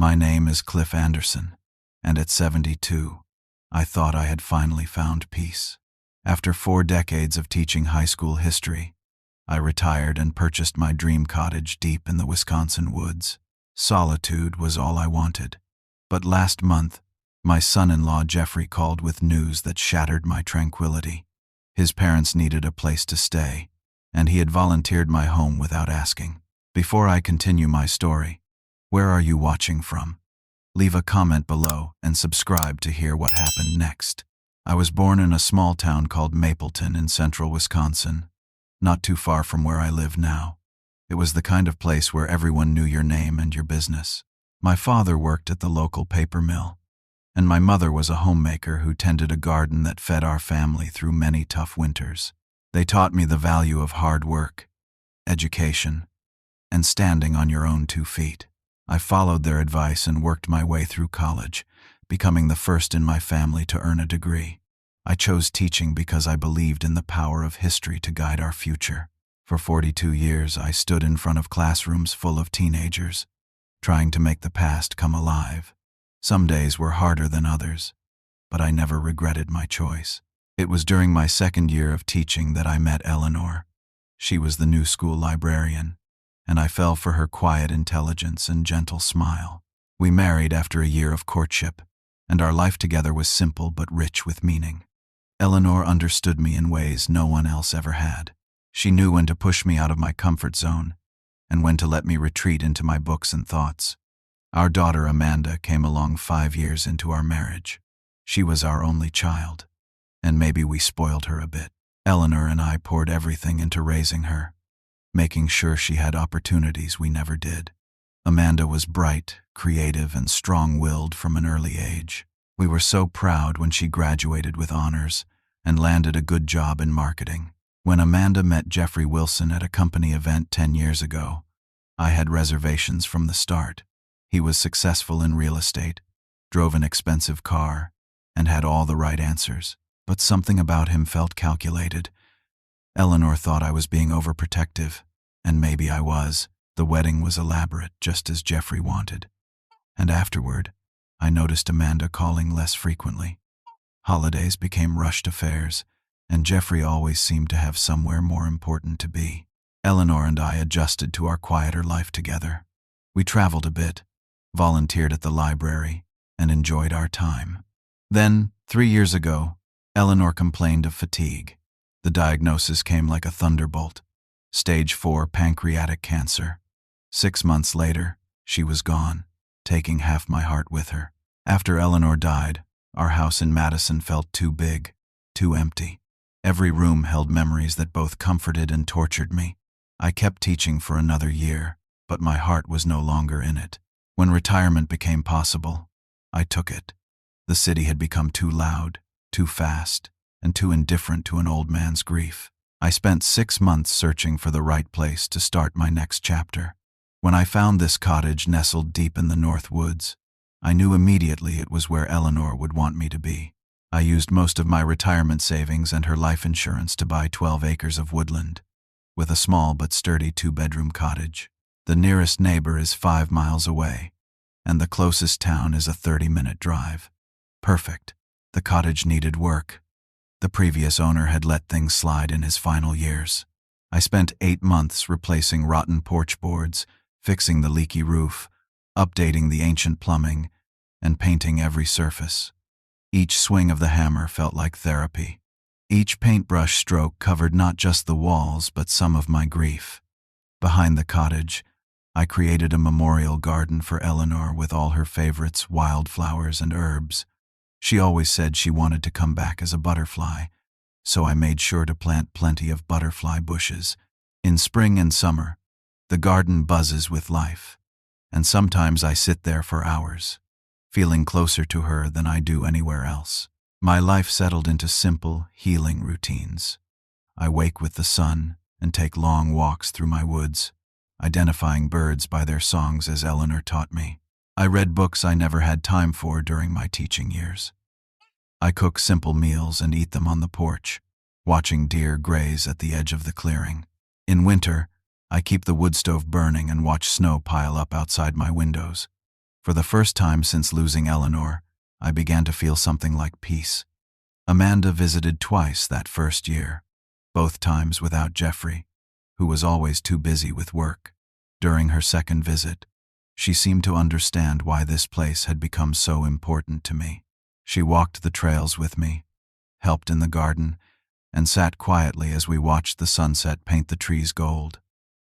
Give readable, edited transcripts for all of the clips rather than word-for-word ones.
My name is Cliff Anderson, and at 72, I thought I had finally found peace. After 4 decades of teaching high school history, I retired and purchased my dream cottage deep in the Wisconsin woods. Solitude was all I wanted. But last month, my son-in-law Jeffrey called with news that shattered my tranquility. His parents needed a place to stay, and he had volunteered my home without asking. Before I continue my story, where are you watching from? Leave a comment below and subscribe to hear what happened next. I was born in a small town called Mapleton in central Wisconsin, not too far from where I live now. It was the kind of place where everyone knew your name and your business. My father worked at the local paper mill, and my mother was a homemaker who tended a garden that fed our family through many tough winters. They taught me the value of hard work, education, and standing on your own 2 feet. I followed their advice and worked my way through college, becoming the first in my family to earn a degree. I chose teaching because I believed in the power of history to guide our future. For 42 years, I stood in front of classrooms full of teenagers, trying to make the past come alive. Some days were harder than others, but I never regretted my choice. It was during my 2nd year of teaching that I met Eleanor. She was the new school librarian, and I fell for her quiet intelligence and gentle smile. We married after a year of courtship, and our life together was simple but rich with meaning. Eleanor understood me in ways no one else ever had. She knew when to push me out of my comfort zone, and when to let me retreat into my books and thoughts. Our daughter Amanda came along 5 years into our marriage. She was our only child, and maybe we spoiled her a bit. Eleanor and I poured everything into raising her, making sure she had opportunities we never did. Amanda was bright, creative, and strong-willed from an early age. We were so proud when she graduated with honors and landed a good job in marketing. When Amanda met Jeffrey Wilson at a company event 10 years ago, I had reservations from the start. He was successful in real estate, drove an expensive car, and had all the right answers. But something about him felt calculated. Eleanor thought I was being overprotective, and maybe I was. The wedding was elaborate, just as Jeffrey wanted. And afterward, I noticed Amanda calling less frequently. Holidays became rushed affairs, and Jeffrey always seemed to have somewhere more important to be. Eleanor and I adjusted to our quieter life together. We traveled a bit, volunteered at the library, and enjoyed our time. Then, 3 years ago, Eleanor complained of fatigue. The diagnosis came like a thunderbolt. Stage 4 pancreatic cancer. 6 months later, she was gone, taking half my heart with her. After Eleanor died, our house in Madison felt too big, too empty. Every room held memories that both comforted and tortured me. I kept teaching for another year, but my heart was no longer in it. When retirement became possible, I took it. The city had become too loud, too fast, and too indifferent to an old man's grief. I spent 6 months searching for the right place to start my next chapter. When I found this cottage nestled deep in the North Woods, I knew immediately it was where Eleanor would want me to be. I used most of my retirement savings and her life insurance to buy 12 acres of woodland, with a small but sturdy 2-bedroom cottage. The nearest neighbor is 5 miles away, and the closest town is a 30-minute drive. Perfect. The cottage needed work. The previous owner had let things slide in his final years. I spent 8 months replacing rotten porch boards, fixing the leaky roof, updating the ancient plumbing, and painting every surface. Each swing of the hammer felt like therapy. Each paintbrush stroke covered not just the walls, but some of my grief. Behind the cottage, I created a memorial garden for Eleanor with all her favorites, wildflowers and herbs. She always said she wanted to come back as a butterfly, so I made sure to plant plenty of butterfly bushes. In spring and summer, the garden buzzes with life, and sometimes I sit there for hours, feeling closer to her than I do anywhere else. My life settled into simple, healing routines. I wake with the sun and take long walks through my woods, identifying birds by their songs as Eleanor taught me. I read books I never had time for during my teaching years. I cook simple meals and eat them on the porch, watching deer graze at the edge of the clearing. In winter, I keep the wood stove burning and watch snow pile up outside my windows. For the first time since losing Eleanor, I began to feel something like peace. Amanda visited twice that first year, both times without Jeffrey, who was always too busy with work. During her second visit, she seemed to understand why this place had become so important to me. She walked the trails with me, helped in the garden, and sat quietly as we watched the sunset paint the trees gold.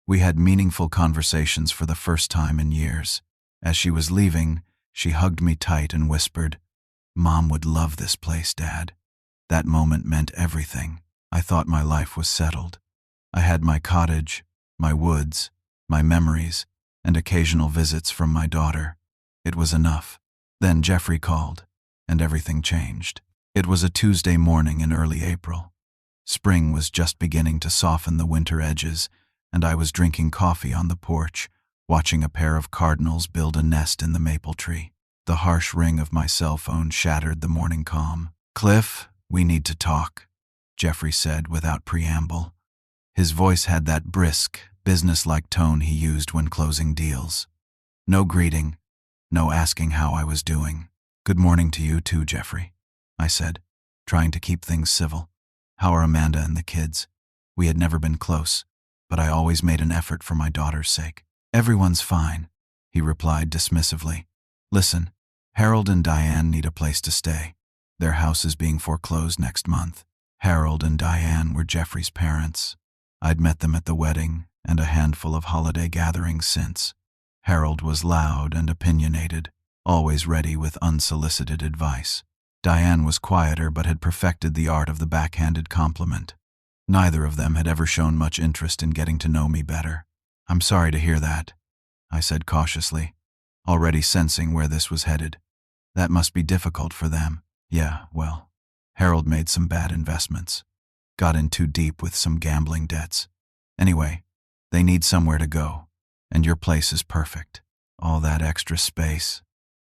We had meaningful conversations for the first time in years. As she was leaving, she hugged me tight and whispered, "Mom would love this place, Dad." That moment meant everything. I thought my life was settled. I had my cottage, my woods, my memories, and occasional visits from my daughter. It was enough. Then Jeffrey called, and everything changed. It was a Tuesday morning in early April. Spring was just beginning to soften the winter edges, and I was drinking coffee on the porch, watching a pair of cardinals build a nest in the maple tree. The harsh ring of my cell phone shattered the morning calm. "Cliff, we need to talk," Jeffrey said without preamble. His voice had that brisk, business-like tone he used when closing deals. No greeting, no asking how I was doing. "Good morning to you too, Jeffrey," I said, trying to keep things civil. "How are Amanda and the kids?" We had never been close, but I always made an effort for my daughter's sake. "Everyone's fine," he replied dismissively. "Listen, Harold and Diane need a place to stay. Their house is being foreclosed next month." Harold and Diane were Jeffrey's parents. I'd met them at the wedding and a handful of holiday gatherings since. Harold was loud and opinionated, always ready with unsolicited advice. Diane was quieter but had perfected the art of the backhanded compliment. Neither of them had ever shown much interest in getting to know me better. "I'm sorry to hear that," I said cautiously, already sensing where this was headed. "That must be difficult for them." "Yeah, well, Harold made some bad investments. Got in too deep with some gambling debts. Anyway, they need somewhere to go, and your place is perfect. All that extra space,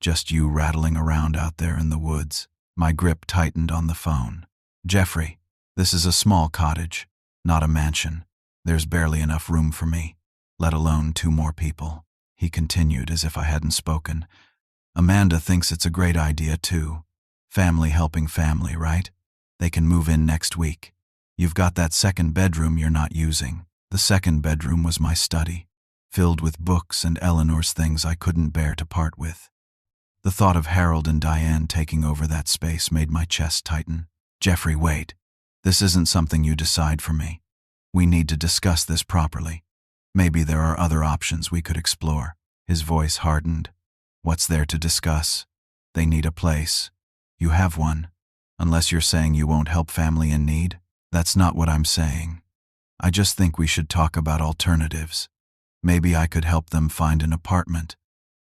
just you rattling around out there in the woods." My grip tightened on the phone. "Jeffrey, this is a small cottage, not a mansion. There's barely enough room for me, let alone 2 more people." He continued as if I hadn't spoken. "Amanda thinks it's a great idea too. Family helping family, right? They can move in next week. You've got that second bedroom you're not using." The second bedroom was my study, filled with books and Eleanor's things I couldn't bear to part with. The thought of Harold and Diane taking over that space made my chest tighten. "Jeffrey, wait. This isn't something you decide for me. We need to discuss this properly. Maybe there are other options we could explore." His voice hardened. "What's there to discuss? They need a place. You have one. Unless you're saying you won't help family in need." "That's not what I'm saying. I just think we should talk about alternatives. Maybe I could help them find an apartment,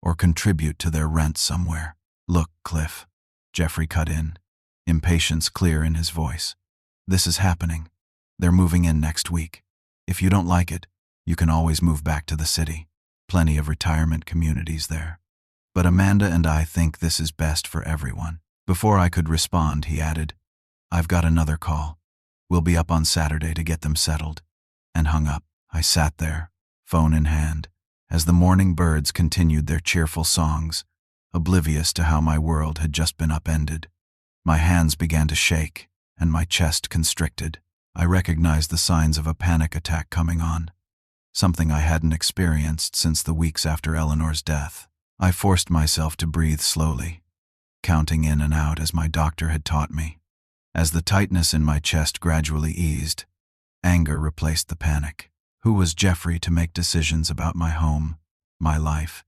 or contribute to their rent somewhere." "Look, Cliff," Jeffrey cut in, impatience clear in his voice. "This is happening. They're moving in next week. If you don't like it, you can always move back to the city. Plenty of retirement communities there. But Amanda and I think this is best for everyone." Before I could respond, he added, "I've got another call. We'll be up on Saturday to get them settled," and hung up. I sat there, phone in hand, as the morning birds continued their cheerful songs, oblivious to how my world had just been upended. My hands began to shake, and my chest constricted. I recognized the signs of a panic attack coming on, something I hadn't experienced since the weeks after Eleanor's death. I forced myself to breathe slowly, counting in and out as my doctor had taught me. As the tightness in my chest gradually eased, anger replaced the panic. Who was Jeffrey to make decisions about my home, my life?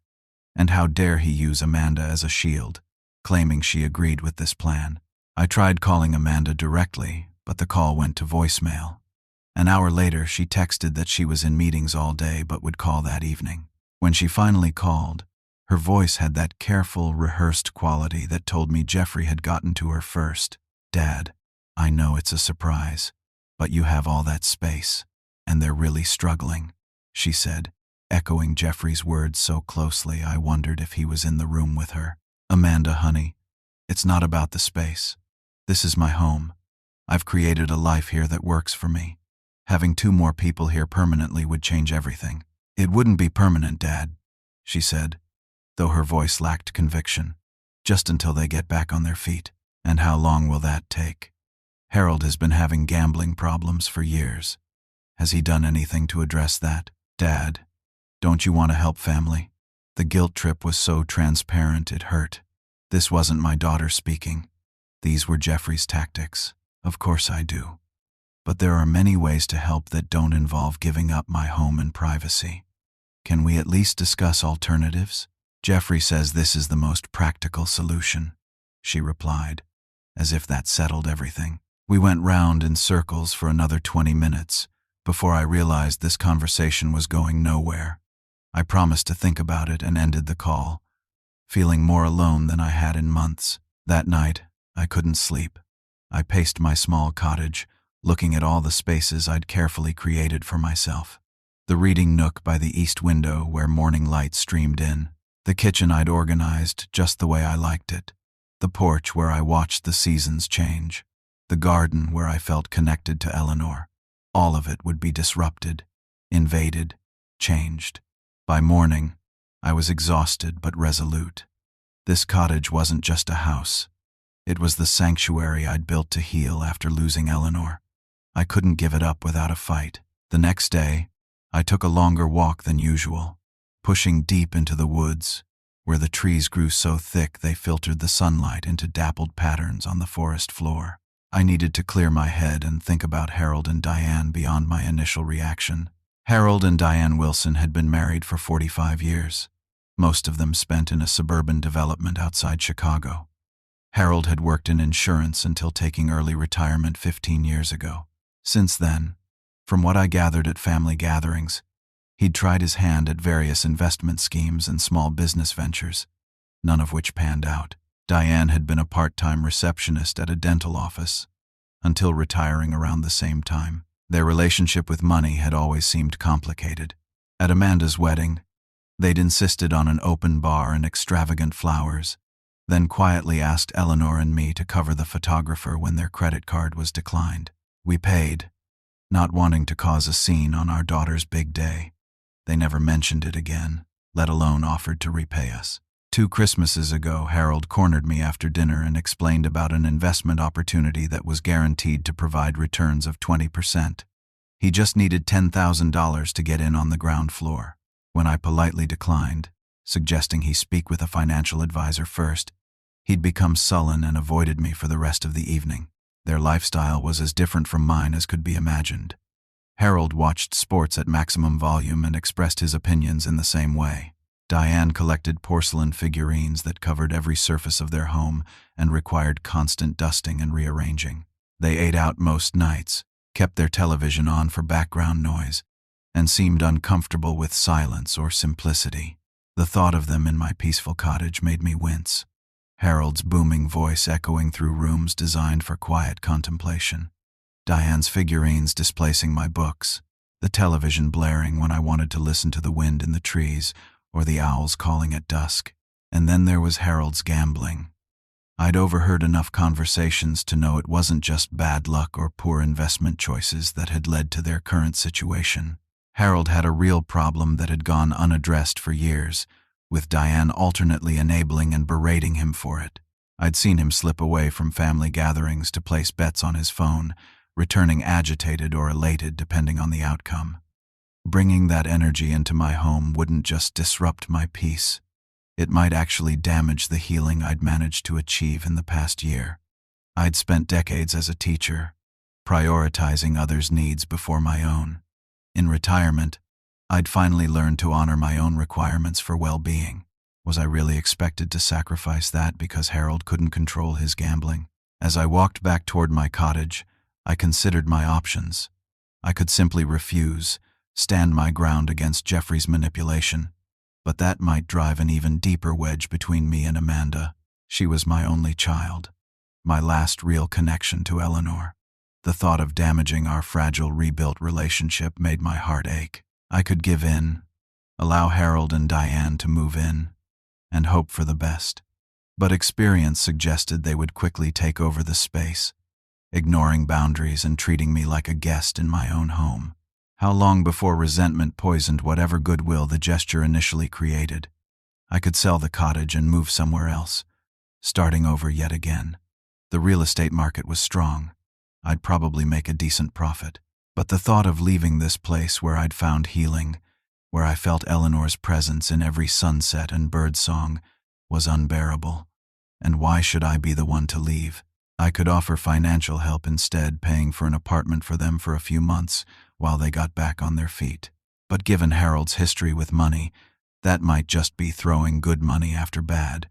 And how dare he use Amanda as a shield, claiming she agreed with this plan? I tried calling Amanda directly, but the call went to voicemail. An hour later, she texted that she was in meetings all day but would call that evening. When she finally called, her voice had that careful, rehearsed quality that told me Jeffrey had gotten to her first. "Dad, I know it's a surprise, but you have all that space, and they're really struggling," she said, echoing Jeffrey's words so closely I wondered if he was in the room with her. "Amanda, honey, it's not about the space. This is my home. I've created a life here that works for me. Having 2 more people here permanently would change everything." "It wouldn't be permanent, Dad," she said, though her voice lacked conviction. Just until they get back on their feet. And how long will that take? Harold has been having gambling problems for years. Has he done anything to address that? Dad, don't you want to help family? The guilt trip was so transparent it hurt. This wasn't my daughter speaking. These were Jeffrey's tactics. Of course I do. But there are many ways to help that don't involve giving up my home and privacy. Can we at least discuss alternatives? Jeffrey says this is the most practical solution, she replied, as if that settled everything. We went round in circles for another 20 minutes before I realized this conversation was going nowhere. I promised to think about it and ended the call, feeling more alone than I had in months. That night, I couldn't sleep. I paced my small cottage, looking at all the spaces I'd carefully created for myself. The reading nook by the east window where morning light streamed in. The kitchen I'd organized just the way I liked it. The porch where I watched the seasons change. The garden where I felt connected to Eleanor. All of it would be disrupted, invaded, changed. By morning, I was exhausted but resolute. This cottage wasn't just a house. It was the sanctuary I'd built to heal after losing Eleanor. I couldn't give it up without a fight. The next day, I took a longer walk than usual, pushing deep into the woods, where the trees grew so thick they filtered the sunlight into dappled patterns on the forest floor. I needed to clear my head and think about Harold and Diane beyond my initial reaction. Harold and Diane Wilson had been married for 45 years, most of them spent in a suburban development outside Chicago. Harold had worked in insurance until taking early retirement 15 years ago. Since then, from what I gathered at family gatherings, he'd tried his hand at various investment schemes and small business ventures, none of which panned out. Diane had been a part-time receptionist at a dental office, until retiring around the same time. Their relationship with money had always seemed complicated. At Amanda's wedding, they'd insisted on an open bar and extravagant flowers, then quietly asked Eleanor and me to cover the photographer when their credit card was declined. We paid, not wanting to cause a scene on our daughter's big day. They never mentioned it again, let alone offered to repay us. 2 Christmases ago, Harold cornered me after dinner and explained about an investment opportunity that was guaranteed to provide returns of 20%. He just needed $10,000 to get in on the ground floor. When I politely declined, suggesting he speak with a financial advisor first, he'd become sullen and avoided me for the rest of the evening. Their lifestyle was as different from mine as could be imagined. Harold watched sports at maximum volume and expressed his opinions in the same way. Diane collected porcelain figurines that covered every surface of their home and required constant dusting and rearranging. They ate out most nights, kept their television on for background noise, and seemed uncomfortable with silence or simplicity. The thought of them in my peaceful cottage made me wince. Harold's booming voice echoing through rooms designed for quiet contemplation. Diane's figurines displacing my books, the television blaring when I wanted to listen to the wind in the trees or the owls calling at dusk. And then there was Harold's gambling. I'd overheard enough conversations to know it wasn't just bad luck or poor investment choices that had led to their current situation. Harold had a real problem that had gone unaddressed for years, with Diane alternately enabling and berating him for it. I'd seen him slip away from family gatherings to place bets on his phone, returning agitated or elated depending on the outcome. Bringing that energy into my home wouldn't just disrupt my peace. It might actually damage the healing I'd managed to achieve in the past year. I'd spent decades as a teacher, prioritizing others' needs before my own. In retirement, I'd finally learned to honor my own requirements for well-being. Was I really expected to sacrifice that because Harold couldn't control his gambling? As I walked back toward my cottage, I considered my options. I could simply refuse, stand my ground against Jeffrey's manipulation, but that might drive an even deeper wedge between me and Amanda. She was my only child, my last real connection to Eleanor. The thought of damaging our fragile rebuilt relationship made my heart ache. I could give in, allow Harold and Diane to move in, and hope for the best. But experience suggested they would quickly take over the space, ignoring boundaries and treating me like a guest in my own home. How long before resentment poisoned whatever goodwill the gesture initially created? I could sell the cottage and move somewhere else, starting over yet again. The real estate market was strong. I'd probably make a decent profit. But the thought of leaving this place where I'd found healing, where I felt Eleanor's presence in every sunset and birdsong, was unbearable. And why should I be the one to leave? I could offer financial help instead, paying for an apartment for them for a few months while they got back on their feet. But given Harold's history with money, that might just be throwing good money after bad,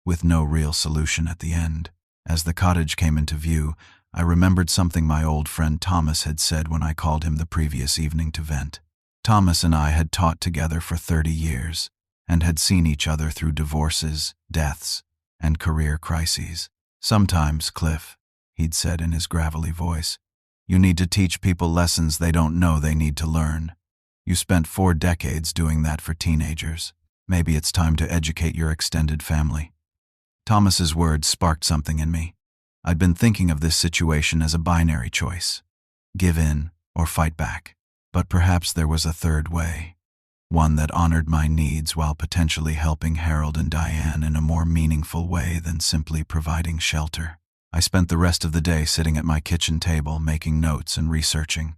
with no real solution at the end. As the cottage came into view, I remembered something my old friend Thomas had said when I called him the previous evening to vent. Thomas and I had taught together for 30 years and had seen each other through divorces, deaths, and career crises. "Sometimes, Cliff," he'd said in his gravelly voice, "you need to teach people lessons they don't know they need to learn. You spent 4 decades doing that for teenagers. Maybe it's time to educate your extended family." Thomas's words sparked something in me. I'd been thinking of this situation as a binary choice: give in or fight back. But perhaps there was a third way, one that honored my needs while potentially helping Harold and Diane in a more meaningful way than simply providing shelter. I spent the rest of the day sitting at my kitchen table, making notes and researching.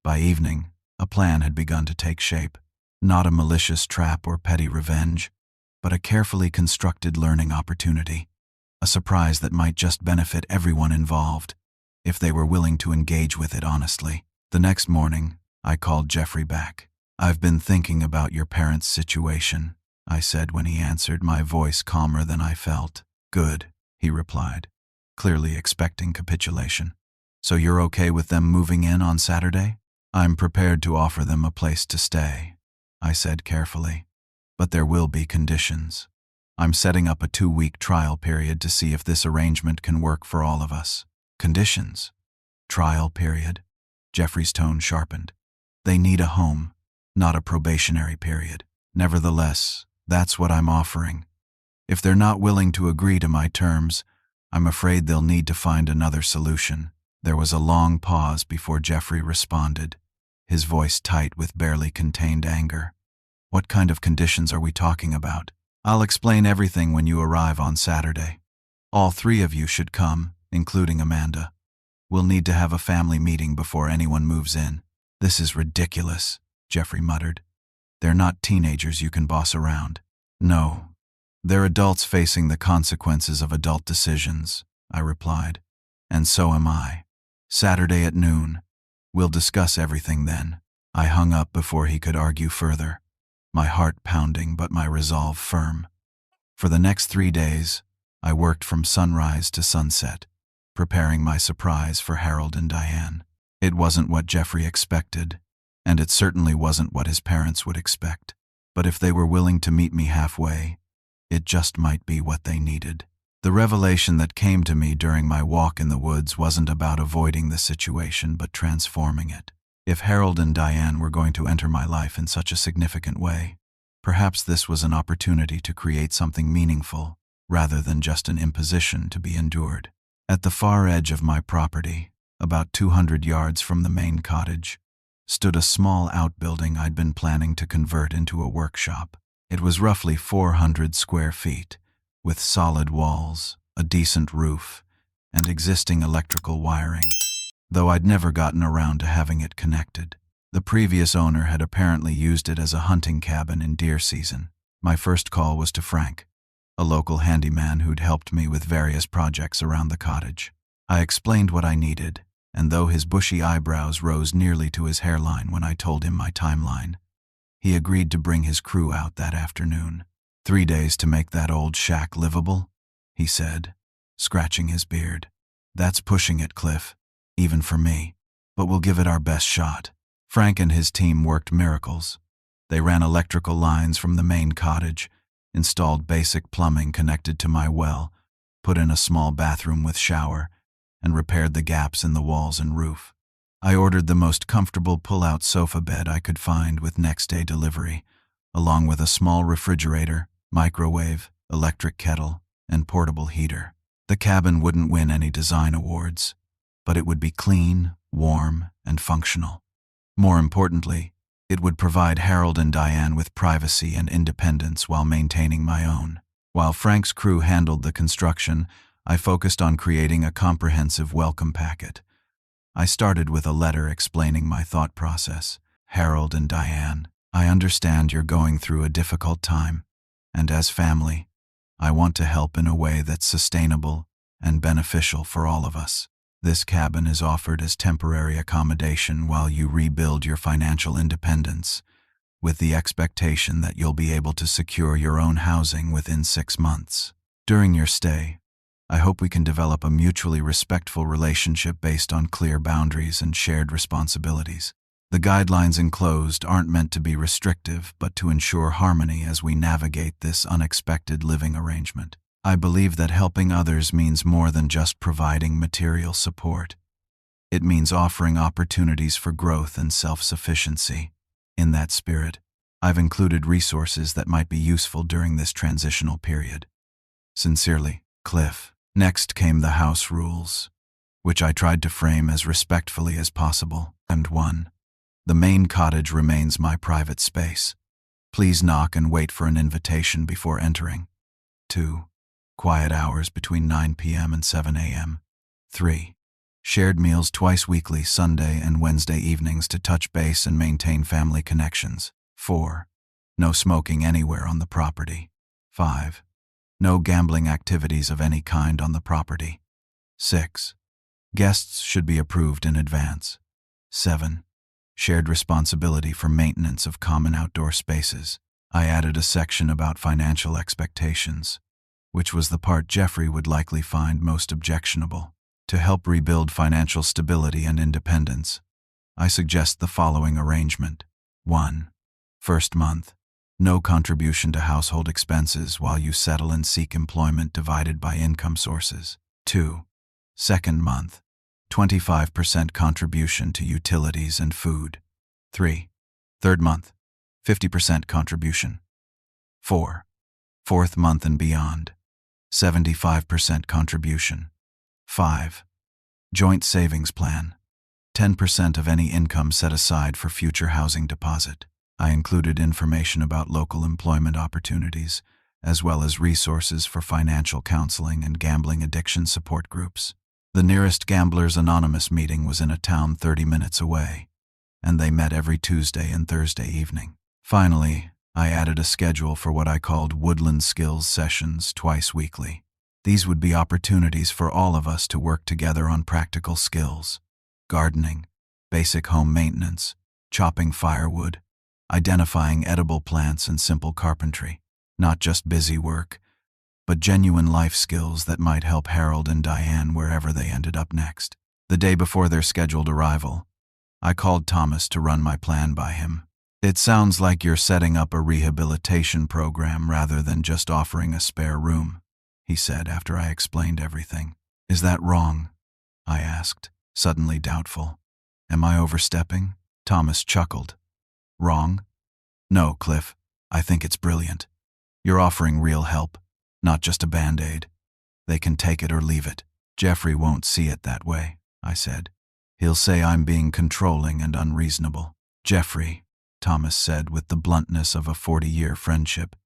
By evening, a plan had begun to take shape. Not a malicious trap or petty revenge, but a carefully constructed learning opportunity. A surprise that might just benefit everyone involved, if they were willing to engage with it honestly. The next morning, I called Jeffrey back. "I've been thinking about your parents' situation," I said when he answered, my voice calmer than I felt. "Good," he replied, clearly expecting capitulation. "So you're okay with them moving in on Saturday?" "I'm prepared to offer them a place to stay," I said carefully. "But there will be conditions. I'm setting up a 2-week trial period to see if this arrangement can work for all of us." "Conditions? Trial period?" Jeffrey's tone sharpened. "They need a home, not a probationary period. Nevertheless, that's what I'm offering. If they're not willing to agree to my terms, I'm afraid they'll need to find another solution." There was a long pause before Jeffrey responded, his voice tight with barely contained anger. "What kind of conditions are we talking about?" "I'll explain everything when you arrive on Saturday. All 3 of you should come, including Amanda. We'll need to have a family meeting before anyone moves in." "This is ridiculous," Jeffrey muttered. "They're not teenagers you can boss around." "No, they're adults facing the consequences of adult decisions," I replied. "And so am I. Saturday at noon. We'll discuss everything then." I hung up before he could argue further, my heart pounding but my resolve firm. For the next 3 days, I worked from sunrise to sunset, preparing my surprise for Harold and Diane. It wasn't what Jeffrey expected, and it certainly wasn't what his parents would expect. But if they were willing to meet me halfway, it just might be what they needed. The revelation that came to me during my walk in the woods wasn't about avoiding the situation but transforming it. If Harold and Diane were going to enter my life in such a significant way, perhaps this was an opportunity to create something meaningful, rather than just an imposition to be endured. At the far edge of my property, about 200 yards from the main cottage, stood a small outbuilding I'd been planning to convert into a workshop. It was roughly 400 square feet, with solid walls, a decent roof, and existing electrical wiring, though I'd never gotten around to having it connected. The previous owner had apparently used it as a hunting cabin in deer season. My first call was to Frank, a local handyman who'd helped me with various projects around the cottage. I explained what I needed, and though his bushy eyebrows rose nearly to his hairline when I told him my timeline, he agreed to bring his crew out that afternoon. 3 days to make that old shack livable?" he said, scratching his beard. "That's pushing it, Cliff, even for me, but we'll give it our best shot." Frank and his team worked miracles. They ran electrical lines from the main cottage, installed basic plumbing connected to my well, put in a small bathroom with shower, and repaired the gaps in the walls and roof. I ordered the most comfortable pull-out sofa bed I could find with next-day delivery, along with a small refrigerator, microwave, electric kettle, and portable heater. The cabin wouldn't win any design awards, but it would be clean, warm, and functional. More importantly, It would provide Harold and Diane with privacy and independence while maintaining my own. While Frank's crew handled the construction, I focused on creating a comprehensive welcome packet. I started with a letter explaining my thought process. Harold and Diane, I understand you're going through a difficult time, and as family, I want to help in a way that's sustainable and beneficial for all of us. This cabin is offered as temporary accommodation while you rebuild your financial independence, with the expectation that you'll be able to secure your own housing within 6 months. During your stay, I hope we can develop a mutually respectful relationship based on clear boundaries and shared responsibilities. The guidelines enclosed aren't meant to be restrictive, but to ensure harmony as we navigate this unexpected living arrangement. I believe that helping others means more than just providing material support. It means offering opportunities for growth and self-sufficiency. In that spirit, I've included resources that might be useful during this transitional period. Sincerely, Cliff. Next came the house rules, which I tried to frame as respectfully as possible. And 1. The main cottage remains my private space. Please knock and wait for an invitation before entering. 2. Quiet hours between 9 p.m. and 7 a.m. 3. Shared meals twice weekly, Sunday and Wednesday evenings to touch base and maintain family connections. 4. No smoking anywhere on the property. 5. No gambling activities of any kind on the property. 6. Guests should be approved in advance. 7. Shared responsibility for maintenance of common outdoor spaces. I added a section about financial expectations, which was the part Jeffrey would likely find most objectionable. To help rebuild financial stability and independence, I suggest the following arrangement. 1. First month, no contribution to household expenses while you settle and seek employment divided by income sources. 2. Second month, 25% contribution to utilities and food. 3. Third month, 50% contribution. 4. Fourth month and beyond, 75% contribution. 5. Joint savings plan. 10% of any income set aside for future housing deposit. I included information about local employment opportunities, as well as resources for financial counseling and gambling addiction support groups. The nearest Gamblers Anonymous meeting was in a town 30 minutes away, and they met every Tuesday and Thursday evening. Finally, I added a schedule for what I called Woodland Skills sessions twice weekly. These would be opportunities for all of us to work together on practical skills: gardening, basic home maintenance, chopping firewood, identifying edible plants, and simple carpentry. Not just busy work, but genuine life skills that might help Harold and Diane wherever they ended up next. The day before their scheduled arrival, I called Thomas to run my plan by him. It sounds like you're setting up a rehabilitation program rather than just offering a spare room, he said after I explained everything. Is that wrong? I asked, suddenly doubtful. Am I overstepping? Thomas chuckled. Wrong? No, Cliff. I think it's brilliant. You're offering real help, not just a Band-Aid. They can take it or leave it. Jeffrey won't see it that way, I said. He'll say I'm being controlling and unreasonable. Jeffrey, Thomas said with the bluntness of a 40-year friendship,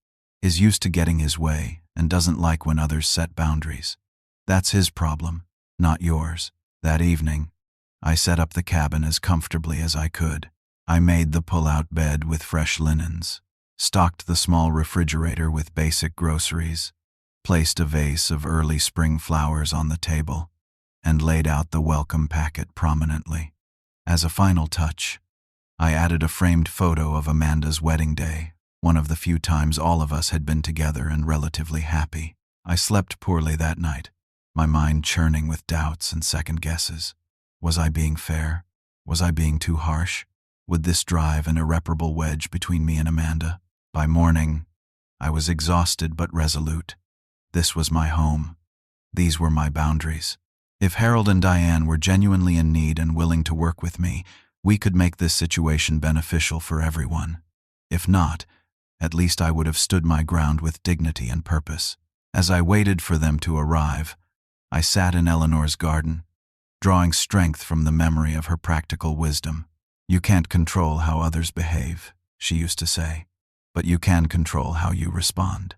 is used to getting his way and doesn't like when others set boundaries. That's his problem, not yours. That evening, I set up the cabin as comfortably as I could. I made the pull-out bed with fresh linens, stocked the small refrigerator with basic groceries, placed a vase of early spring flowers on the table, and laid out the welcome packet prominently. As a final touch, I added a framed photo of Amanda's wedding day, one of the few times all of us had been together and relatively happy. I slept poorly that night, my mind churning with doubts and second guesses. Was I being fair? Was I being too harsh? Would this drive an irreparable wedge between me and Amanda? By morning, I was exhausted but resolute. This was my home. These were my boundaries. If Harold and Diane were genuinely in need and willing to work with me, we could make this situation beneficial for everyone. If not, at least I would have stood my ground with dignity and purpose. As I waited for them to arrive, I sat in Eleanor's garden, drawing strength from the memory of her practical wisdom. You can't control how others behave, she used to say, but you can control how you respond.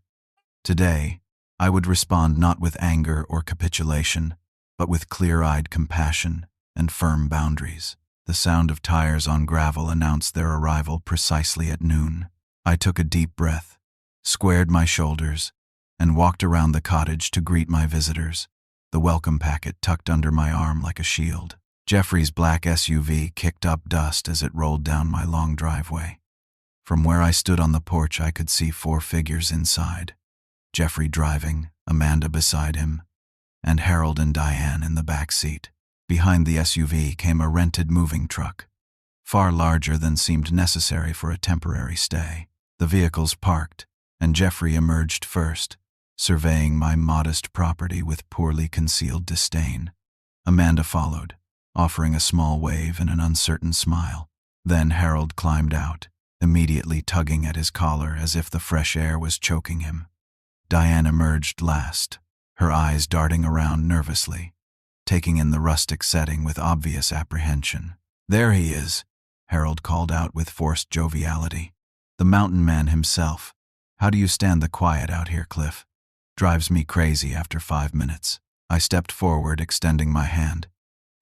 Today, I would respond not with anger or capitulation, but with clear-eyed compassion and firm boundaries. The sound of tires on gravel announced their arrival precisely at noon. I took a deep breath, squared my shoulders, and walked around the cottage to greet my visitors, the welcome packet tucked under my arm like a shield. Jeffrey's black SUV kicked up dust as it rolled down my long driveway. From where I stood on the porch, I could see 4 figures inside. Jeffrey driving, Amanda beside him, and Harold and Diane in the back seat. Behind the SUV came a rented moving truck, far larger than seemed necessary for a temporary stay. The vehicles parked, and Jeffrey emerged first, surveying my modest property with poorly concealed disdain. Amanda followed, offering a small wave and an uncertain smile. Then Harold climbed out, immediately tugging at his collar as if the fresh air was choking him. Diane emerged last, her eyes darting around nervously, taking in the rustic setting with obvious apprehension. "There he is," Harold called out with forced joviality. "The mountain man himself. How do you stand the quiet out here, Cliff? Drives me crazy after 5 minutes." I stepped forward, extending my hand.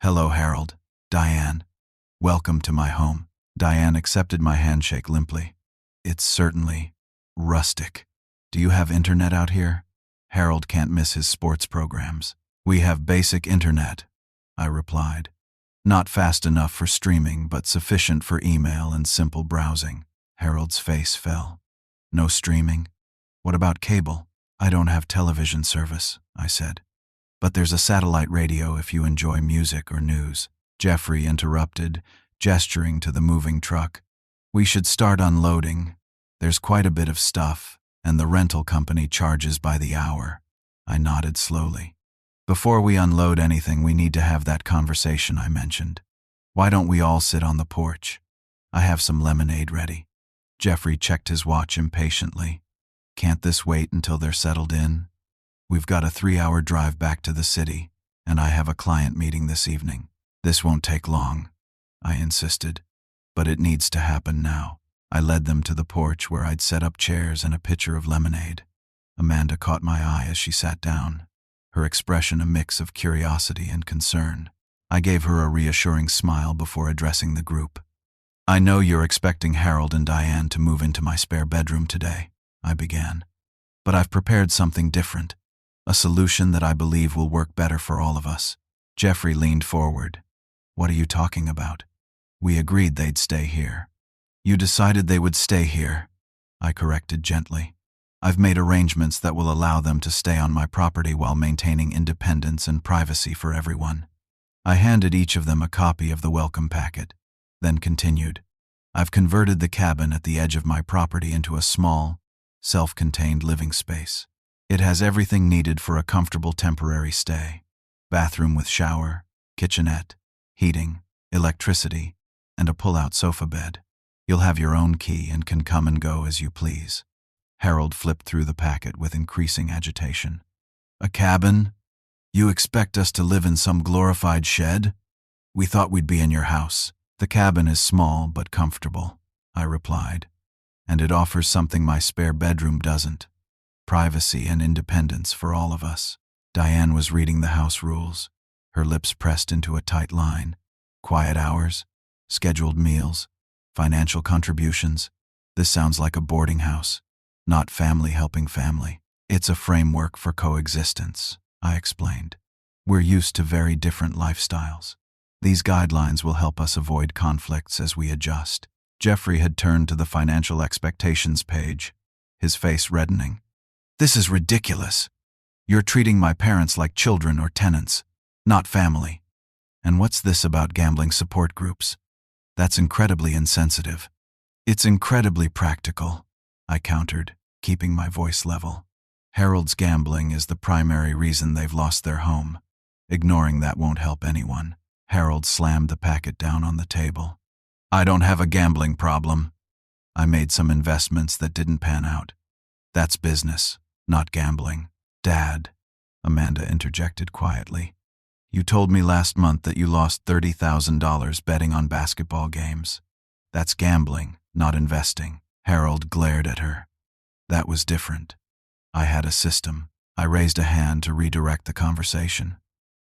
"Hello, Harold. Diane. Welcome to my home." Diane accepted my handshake limply. "It's certainly rustic. Do you have internet out here? Harold can't miss his sports programs." "We have basic internet," I replied. "Not fast enough for streaming, but sufficient for email and simple browsing." Harold's face fell. "No streaming? What about cable?" "I don't have television service," I said. "But there's a satellite radio if you enjoy music or news." Jeffrey interrupted, gesturing to the moving truck. "We should start unloading. There's quite a bit of stuff, and the rental company charges by the hour." I nodded slowly. "Before we unload anything, we need to have that conversation I mentioned. Why don't we all sit on the porch? I have some lemonade ready." Jeffrey checked his watch impatiently. "Can't this wait until they're settled in? We've got a 3-hour drive back to the city, and I have a client meeting this evening." "This won't take long," I insisted, "but it needs to happen now." I led them to the porch where I'd set up chairs and a pitcher of lemonade. Amanda caught my eye as she sat down, her expression a mix of curiosity and concern. I gave her a reassuring smile before addressing the group. "I know you're expecting Harold and Diane to move into my spare bedroom today," I began. "But I've prepared something different, a solution that I believe will work better for all of us." Jeffrey leaned forward. "What are you talking about?" "We agreed they'd stay here." "You decided they would stay here," I corrected gently. "I've made arrangements that will allow them to stay on my property while maintaining independence and privacy for everyone." I handed each of them a copy of the welcome packet, then continued. "I've converted the cabin at the edge of my property into a small, self-contained living space. It has everything needed for a comfortable temporary stay: bathroom with shower, kitchenette, heating, electricity, and a pull-out sofa bed. You'll have your own key and can come and go as you please." Harold flipped through the packet with increasing agitation. "A cabin? You expect us to live in some glorified shed? We thought we'd be in your house." "The cabin is small but comfortable," I replied, "and it offers something my spare bedroom doesn't: privacy and independence for all of us." Diane was reading the house rules, her lips pressed into a tight line. "Quiet hours, scheduled meals, financial contributions. This sounds like a boarding house, not family helping family." "It's a framework for coexistence," I explained. "We're used to very different lifestyles. These guidelines will help us avoid conflicts as we adjust." Jeffrey had turned to the financial expectations page, his face reddening. "This is ridiculous. You're treating my parents like children or tenants, not family. And what's this about gambling support groups? That's incredibly insensitive." "It's incredibly practical," I countered, keeping my voice level. "Harold's gambling is the primary reason they've lost their home. Ignoring that won't help anyone." Harold slammed the packet down on the table. "I don't have a gambling problem. I made some investments that didn't pan out. That's business, not gambling." "Dad," Amanda interjected quietly, You told me last month that you lost $30,000 betting on basketball games. That's gambling, not investing. Harold glared at her. That was different. I had a system. I raised a hand to redirect the conversation.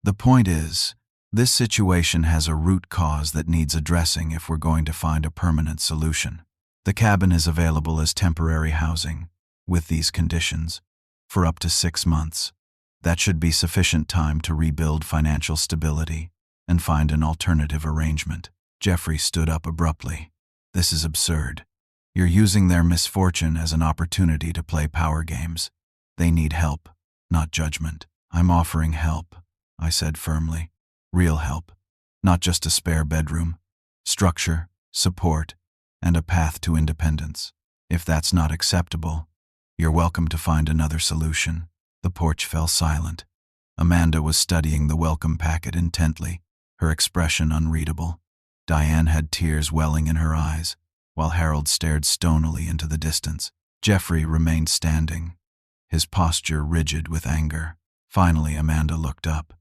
The point is, this situation has a root cause that needs addressing if we're going to find a permanent solution. The cabin is available as temporary housing, with these conditions, for up to 6 months. That should be sufficient time to rebuild financial stability and find an alternative arrangement. Jeffrey stood up abruptly. This is absurd. You're using their misfortune as an opportunity to play power games. They need help, not judgment. I'm offering help, I said firmly. Real help, not just a spare bedroom. Structure, support, and a path to independence. If that's not acceptable, you're welcome to find another solution. The porch fell silent. Amanda was studying the welcome packet intently, her expression unreadable. Diane had tears welling in her eyes, while Harold stared stonily into the distance. Jeffrey remained standing, his posture rigid with anger. Finally, Amanda looked up.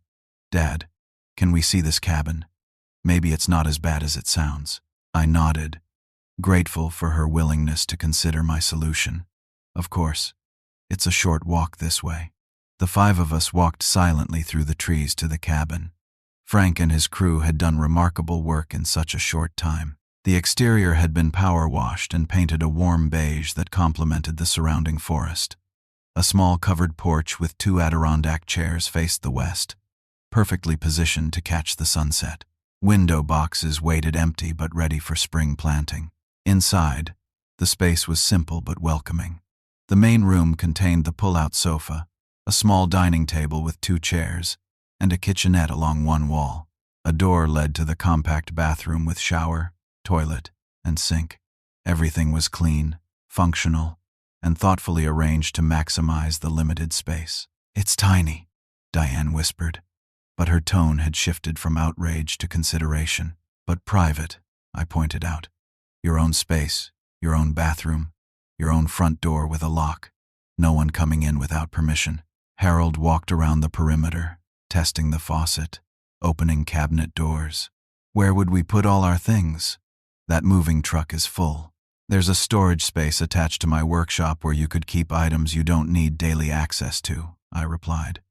Dad, can we see this cabin? Maybe it's not as bad as it sounds. I nodded, grateful for her willingness to consider my solution. Of course, it's a short walk this way. The 5 of us walked silently through the trees to the cabin. Frank and his crew had done remarkable work in such a short time. The exterior had been power washed and painted a warm beige that complemented the surrounding forest. A small covered porch with 2 Adirondack chairs faced the west, perfectly positioned to catch the sunset. Window boxes waited empty but ready for spring planting. Inside, the space was simple but welcoming. The main room contained the pull-out sofa, a small dining table with 2 chairs, and a kitchenette along one wall. A door led to the compact bathroom with shower, toilet, and sink. Everything was clean, functional, and thoughtfully arranged to maximize the limited space. It's tiny, Diane whispered, but her tone had shifted from outrage to consideration. But private, I pointed out. Your own space, your own bathroom, your own front door with a lock. No one coming in without permission. Harold walked around the perimeter, testing the faucet, opening cabinet doors. Where would we put all our things? That moving truck is full. There's a storage space attached to my workshop where you could keep items you don't need daily access to, I replied.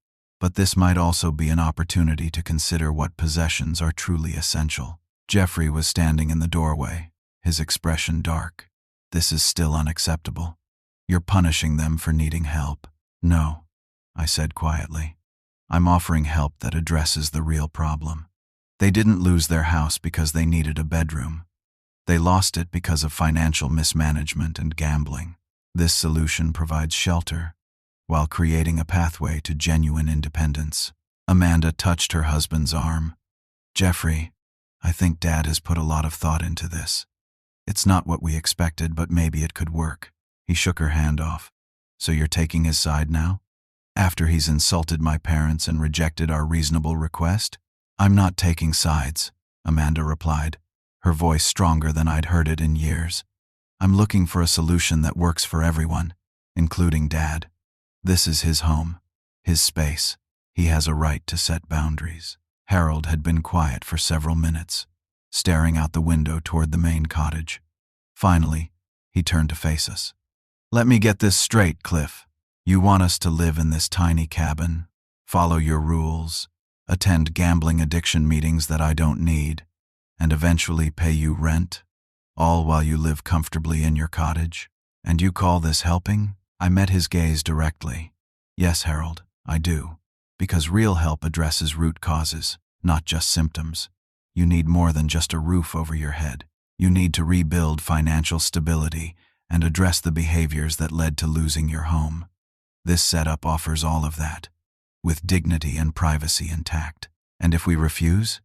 But this might also be an opportunity to consider what possessions are truly essential. Jeffrey was standing in the doorway, his expression dark. This is still unacceptable. You're punishing them for needing help. No, I said quietly. I'm offering help that addresses the real problem. They didn't lose their house because they needed a bedroom. They lost it because of financial mismanagement and gambling. This solution provides shelter, while creating a pathway to genuine independence. Amanda touched her husband's arm. Jeffrey, I think Dad has put a lot of thought into this. It's not what we expected, but maybe it could work. He shook her hand off. So you're taking his side now? After he's insulted my parents and rejected our reasonable request? I'm not taking sides, Amanda replied, her voice stronger than I'd heard it in years. I'm looking for a solution that works for everyone, including Dad. This is his home, his space. He has a right to set boundaries. Harold had been quiet for several minutes, staring out the window toward the main cottage. Finally, he turned to face us. Let me get this straight, Cliff. You want us to live in this tiny cabin, follow your rules, attend gambling addiction meetings that I don't need, and eventually pay you rent, all while you live comfortably in your cottage? And you call this helping? I met his gaze directly. Yes, Harold, I do. Because real help addresses root causes, not just symptoms. You need more than just a roof over your head. You need to rebuild financial stability and address the behaviors that led to losing your home. This setup offers all of that, with dignity and privacy intact. And if we refuse?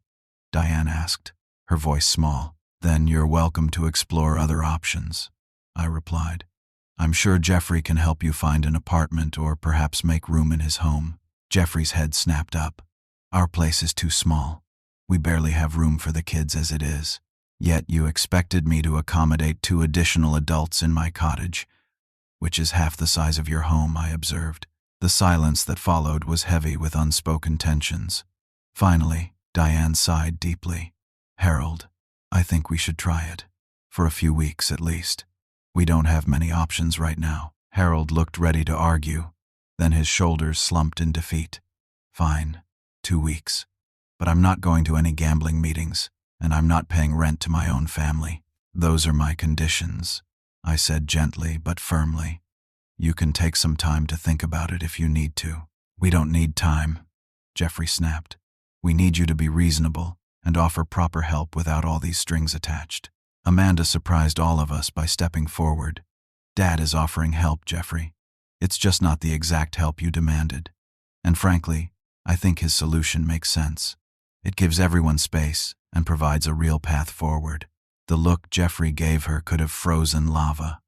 Diane asked, her voice small. Then you're welcome to explore other options, I replied. I'm sure Jeffrey can help you find an apartment or perhaps make room in his home. Jeffrey's head snapped up. Our place is too small. We barely have room for the kids as it is. Yet you expected me to accommodate 2 additional adults in my cottage, which is half the size of your home, I observed. The silence that followed was heavy with unspoken tensions. Finally, Diane sighed deeply. Harold, I think we should try it. For a few weeks at least. We don't have many options right now. Harold looked ready to argue. Then his shoulders slumped in defeat. Fine, 2 weeks. But I'm not going to any gambling meetings, and I'm not paying rent to my own family. Those are my conditions, I said gently but firmly. You can take some time to think about it if you need to. We don't need time, Jeffrey snapped. We need you to be reasonable and offer proper help without all these strings attached. Amanda surprised all of us by stepping forward. Dad is offering help, Jeffrey. It's just not the exact help you demanded. And frankly, I think his solution makes sense. It gives everyone space and provides a real path forward. The look Jeffrey gave her could have frozen lava.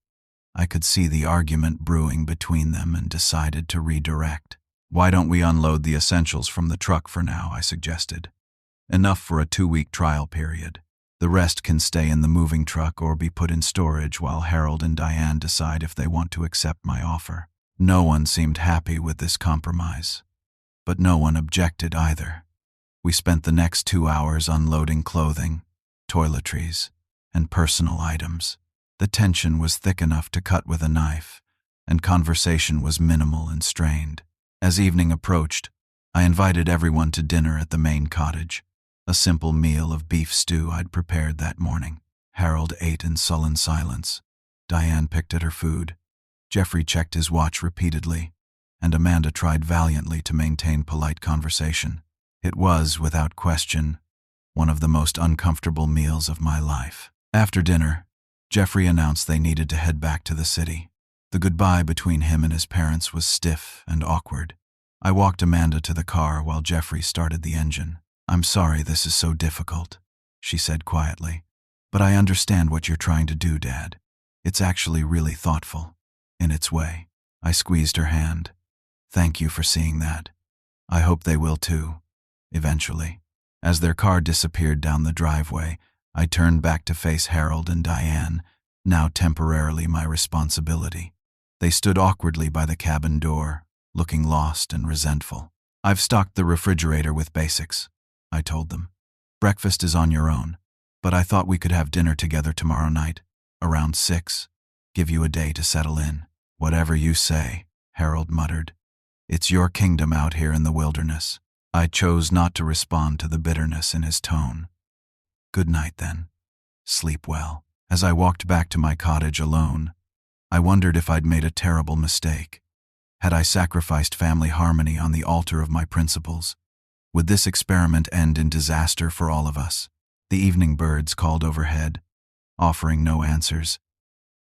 I could see the argument brewing between them and decided to redirect. Why don't we unload the essentials from the truck for now, I suggested. Enough for a 2-week trial period. The rest can stay in the moving truck or be put in storage while Harold and Diane decide if they want to accept my offer. No one seemed happy with this compromise. But no one objected either. We spent the next 2 hours unloading clothing, toiletries, and personal items. The tension was thick enough to cut with a knife, and conversation was minimal and strained. As evening approached, I invited everyone to dinner at the main cottage, a simple meal of beef stew I'd prepared that morning. Harold ate in sullen silence. Diane picked at her food. Jeffrey checked his watch repeatedly, and Amanda tried valiantly to maintain polite conversation. It was, without question, one of the most uncomfortable meals of my life. After dinner, Jeffrey announced they needed to head back to the city. The goodbye between him and his parents was stiff and awkward. I walked Amanda to the car while Jeffrey started the engine. I'm sorry this is so difficult, she said quietly. But I understand what you're trying to do, Dad. It's actually really thoughtful, in its way. I squeezed her hand. Thank you for seeing that. I hope they will too, eventually. As their car disappeared down the driveway, I turned back to face Harold and Diane, now temporarily my responsibility. They stood awkwardly by the cabin door, looking lost and resentful. I've stocked the refrigerator with basics, I told them. Breakfast is on your own, but I thought we could have dinner together tomorrow night, around 6. Give you a day to settle in. Whatever you say, Harold muttered. It's your kingdom out here in the wilderness. I chose not to respond to the bitterness in his tone. Good night, then. Sleep well. As I walked back to my cottage alone, I wondered if I'd made a terrible mistake. Had I sacrificed family harmony on the altar of my principles? Would this experiment end in disaster for all of us? The evening birds called overhead, offering no answers,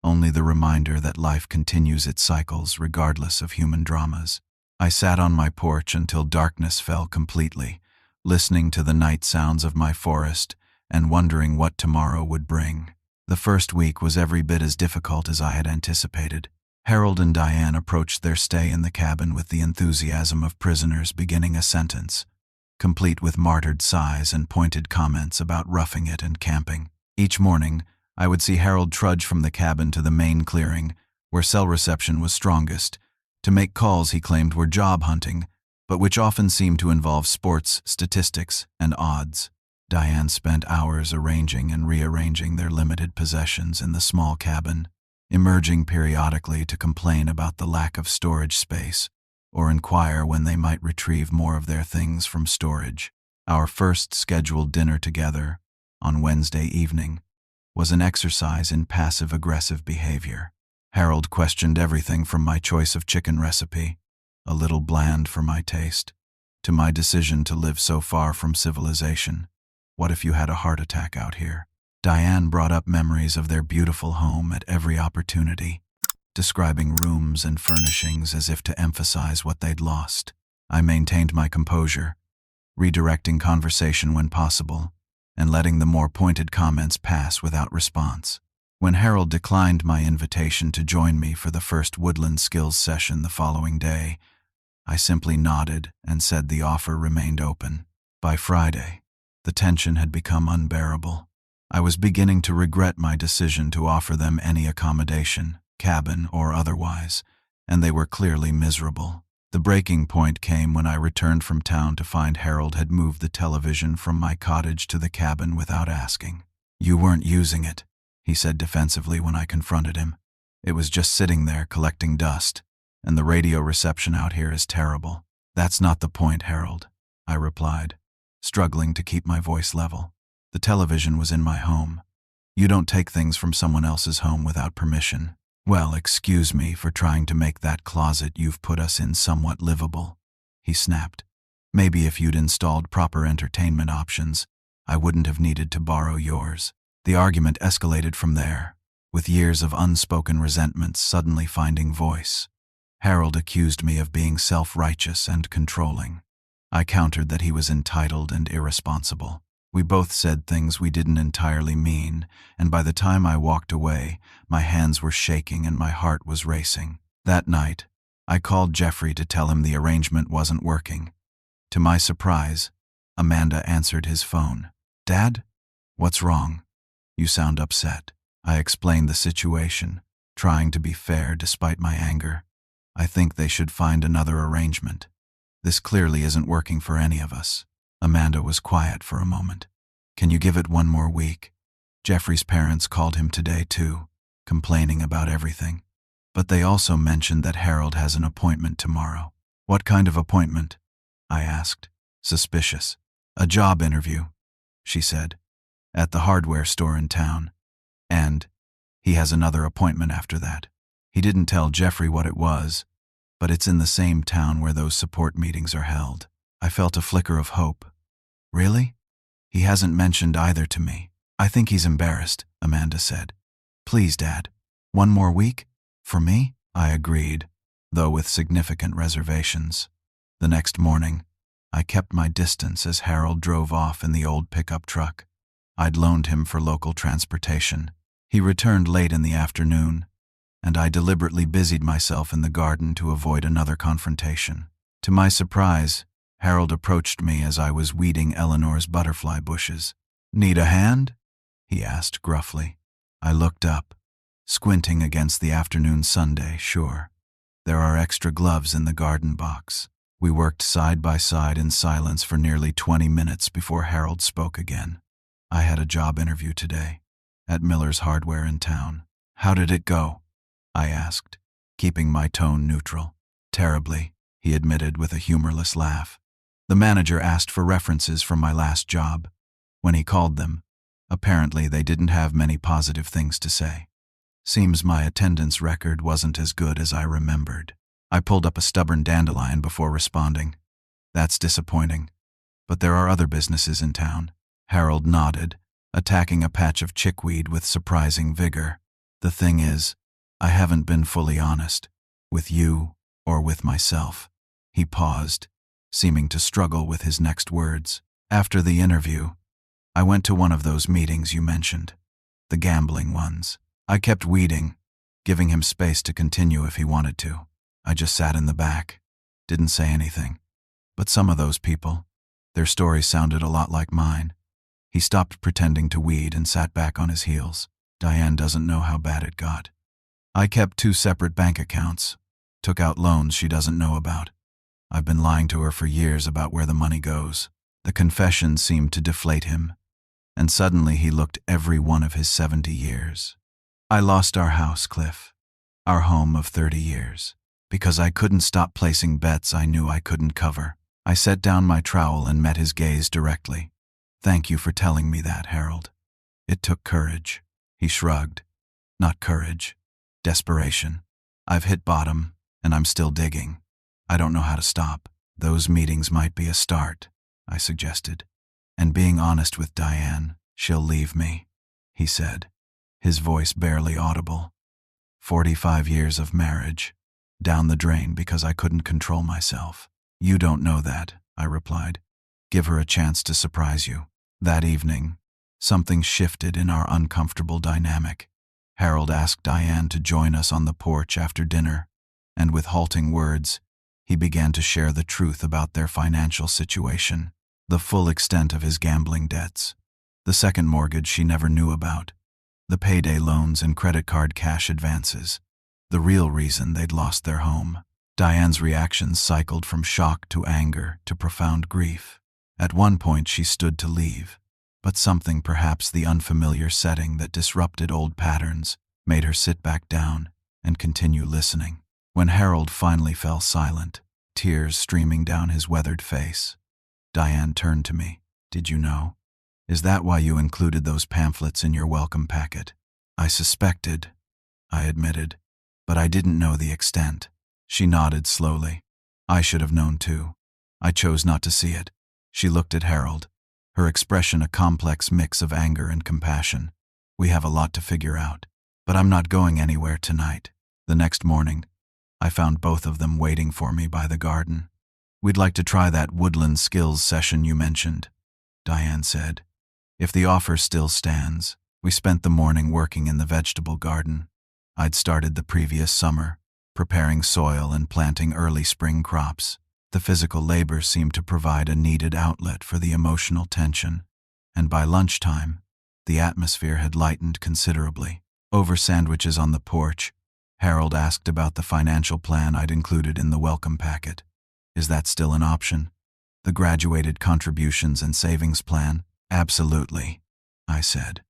only the reminder that life continues its cycles regardless of human dramas. I sat on my porch until darkness fell completely, listening to the night sounds of my forest and wondering what tomorrow would bring. The first week was every bit as difficult as I had anticipated. Harold and Diane approached their stay in the cabin with the enthusiasm of prisoners beginning a sentence, complete with martyred sighs and pointed comments about roughing it and camping. Each morning, I would see Harold trudge from the cabin to the main clearing, where cell reception was strongest, to make calls he claimed were job hunting, but which often seemed to involve sports, statistics, and odds. Diane spent hours arranging and rearranging their limited possessions in the small cabin, emerging periodically to complain about the lack of storage space or inquire when they might retrieve more of their things from storage. Our first scheduled dinner together, on Wednesday evening, was an exercise in passive-aggressive behavior. Harold questioned everything from my choice of chicken recipe, a little bland for my taste, to my decision to live so far from civilization. What if you had a heart attack out here? Diane brought up memories of their beautiful home at every opportunity, describing rooms and furnishings as if to emphasize what they'd lost. I maintained my composure, redirecting conversation when possible, and letting the more pointed comments pass without response. When Harold declined my invitation to join me for the first woodland skills session the following day, I simply nodded and said the offer remained open. By Friday, the tension had become unbearable. I was beginning to regret my decision to offer them any accommodation, cabin or otherwise, and they were clearly miserable. The breaking point came when I returned from town to find Harold had moved the television from my cottage to the cabin without asking. "You weren't using it," he said defensively when I confronted him. "It was just sitting there collecting dust, and the radio reception out here is terrible." "That's not the point, Harold," I replied, struggling to keep my voice level. "The television was in my home. You don't take things from someone else's home without permission." "Well, excuse me for trying to make that closet you've put us in somewhat livable," he snapped. "Maybe if you'd installed proper entertainment options, I wouldn't have needed to borrow yours." The argument escalated from there, with years of unspoken resentments suddenly finding voice. Harold accused me of being self-righteous and controlling. I countered that he was entitled and irresponsible. We both said things we didn't entirely mean, and by the time I walked away, my hands were shaking and my heart was racing. That night, I called Jeffrey to tell him the arrangement wasn't working. To my surprise, Amanda answered his phone. "Dad? What's wrong? You sound upset." I explained the situation, trying to be fair despite my anger. "I think they should find another arrangement. This clearly isn't working for any of us." Amanda was quiet for a moment. "Can you give it one more week?" Jeffrey's parents called him today too, complaining about everything. But they also mentioned that Harold has an appointment tomorrow. "What kind of appointment?" I asked, suspicious. "A job interview," she said, "at the hardware store in town. And he has another appointment after that." He didn't tell Jeffrey what it was, but it's in the same town where those support meetings are held. I felt a flicker of hope. "Really? He hasn't mentioned either to me." "I think he's embarrassed," Amanda said. "Please, Dad, one more week? For me?" I agreed, though with significant reservations. The next morning, I kept my distance as Harold drove off in the old pickup truck. I'd loaned him for local transportation. He returned late in the afternoon, and I deliberately busied myself in the garden to avoid another confrontation. To my surprise, Harold approached me as I was weeding Eleanor's butterfly bushes. "Need a hand?" he asked gruffly. I looked up, squinting against the afternoon sunday. "Sure." "There are extra gloves in the garden box." We worked side by side in silence for nearly 20 minutes before Harold spoke again. "I had a job interview today, at Miller's Hardware in town." "How did it go?" I asked, keeping my tone neutral. "Terribly," he admitted with a humorless laugh. "The manager asked for references from my last job. When he called them, apparently they didn't have many positive things to say. Seems my attendance record wasn't as good as I remembered." I pulled up a stubborn dandelion before responding. "That's disappointing, but there are other businesses in town." Harold nodded, attacking a patch of chickweed with surprising vigor. "The thing is, I haven't been fully honest, with you or with myself." He paused, seeming to struggle with his next words. "After the interview, I went to one of those meetings you mentioned, the gambling ones. I kept weeding, giving him space to continue if he wanted to. I just sat in the back, didn't say anything. But some of those people, their stories sounded a lot like mine." He stopped pretending to weed and sat back on his heels. "Diane doesn't know how bad it got. I kept 2 separate bank accounts, took out loans she doesn't know about. I've been lying to her for years about where the money goes." The confession seemed to deflate him, and suddenly he looked every one of his 70 years. "I lost our house, Cliff, our home of 30 years, because I couldn't stop placing bets I knew I couldn't cover." I set down my trowel and met his gaze directly. "Thank you for telling me that, Harold. It took courage." He shrugged. "Not courage, desperation. I've hit bottom, and I'm still digging. I don't know how to stop." "Those meetings might be a start," I suggested. "And being honest with Diane, she'll leave me," he said, his voice barely audible. 45 years of marriage, down the drain because I couldn't control myself. "You don't know that," I replied. "Give her a chance to surprise you." That evening, something shifted in our uncomfortable dynamic. Harold asked Diane to join us on the porch after dinner, and with halting words, he began to share the truth about their financial situation, the full extent of his gambling debts, the second mortgage she never knew about, the payday loans and credit card cash advances, the real reason they'd lost their home. Diane's reactions cycled from shock to anger to profound grief. At one point she stood to leave, but something, perhaps the unfamiliar setting that disrupted old patterns, made her sit back down and continue listening. When Harold finally fell silent, tears streaming down his weathered face, Diane turned to me. "Did you know? Is that why you included those pamphlets in your welcome packet?" "I suspected," I admitted, "but I didn't know the extent." She nodded slowly. "I should have known too. I chose not to see it." She looked at Harold, her expression a complex mix of anger and compassion. "We have a lot to figure out, but I'm not going anywhere tonight." The next morning, I found both of them waiting for me by the garden. "We'd like to try that woodland skills session you mentioned," Diane said. "If the offer still stands." We spent the morning working in the vegetable garden. I'd started the previous summer, preparing soil and planting early spring crops. The physical labor seemed to provide a needed outlet for the emotional tension, and by lunchtime, the atmosphere had lightened considerably. Over sandwiches on the porch, Harold asked about the financial plan I'd included in the welcome packet. "Is that still an option? The graduated contributions and savings plan?" "Absolutely," I said.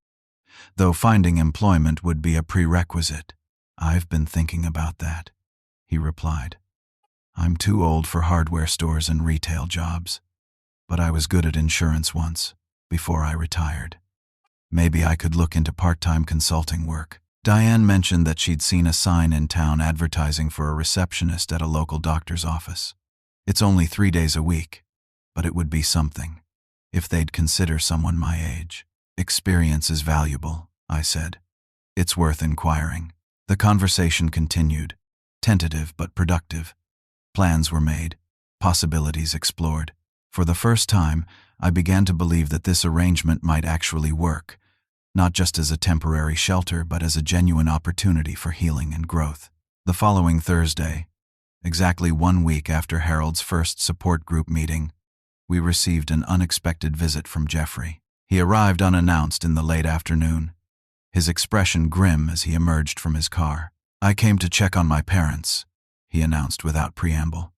"Though finding employment would be a prerequisite." "I've been thinking about that," he replied. "I'm too old for hardware stores and retail jobs, but I was good at insurance once, before I retired. Maybe I could look into part-time consulting work." Diane mentioned that she'd seen a sign in town advertising for a receptionist at a local doctor's office. "It's only 3 days a week, but it would be something, if they'd consider someone my age." "Experience is valuable," I said. "It's worth inquiring." The conversation continued, tentative but productive. Plans were made, possibilities explored. For the first time, I began to believe that this arrangement might actually work, not just as a temporary shelter, but as a genuine opportunity for healing and growth. The following Thursday, exactly 1 week after Harold's first support group meeting, we received an unexpected visit from Jeffrey. He arrived unannounced in the late afternoon, his expression grim as he emerged from his car. "I came to check on my parents," he announced without preamble.